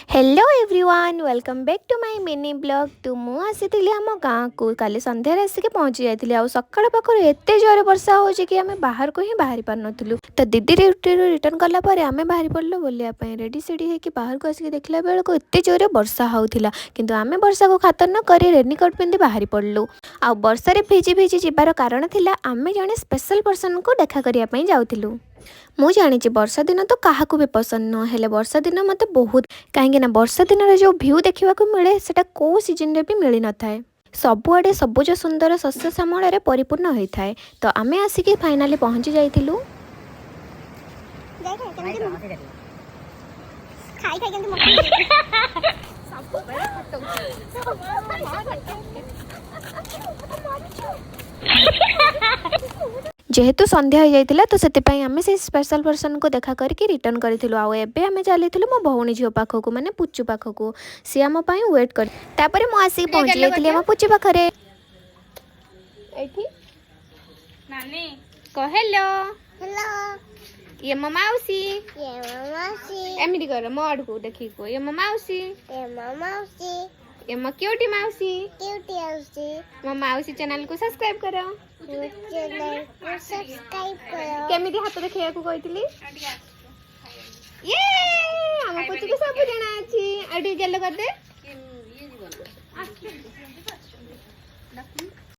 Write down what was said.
hello everyone welcome back to my mini blog तो मु आसी आम गाँ को काली संध्यारे आसिक पहुँची जाइए आ सका पाखर एत जोर वर्षा हो कि आम बाहर को ही बाहरी पार नुँ तो दीदी रिटर्न कलापर आम बाहरी पड़ल बुलायापी रेडी सेडी होकर बाहर को आसिक देखला बेलू एत जोर वर्षा होता किंतु आम वर्षा को खातर न कर रेनिकोट पिंधि बाहरी पड़लु आ वर्षार भिजी भिजी जीवार कारण थिला आम जड़े स्पेशल पर्सन को देखा करने जाऊँ मु जानी वर्षा दिन तो क्या भी पसंद न हेले वर्षा दिन मत बहुत कहीं वर्षा दिन जो भ्यू देखा मिले से कौ सीजन रे भी मिल न था सबुआडे सबुज सुंदर शस्य श्यामल परिपूर्ण होता है तो आम आसिक फाइनाली पहुँची जाइलु जेहेतु संध्या हो जाता तो से आम से स्पेशल पर्सन को देखा करके रिटर्न करूँ आम चली मो भौणी झील पाखक माने पुचु पाखक सी आम वेट कर मुझे पहुँची जाइए आम पुचु पाखे हेलो ये मो मौसी एमती कर मो आड़ को देखी को ये मो मौसी ये मो क्यूटी मौसी मो मौसी चैनल को सब्सक्राइब करो केमिति हाथ देखिया को कहितली ये हम पुचु को सब जना अछि अडी गेलो कर दे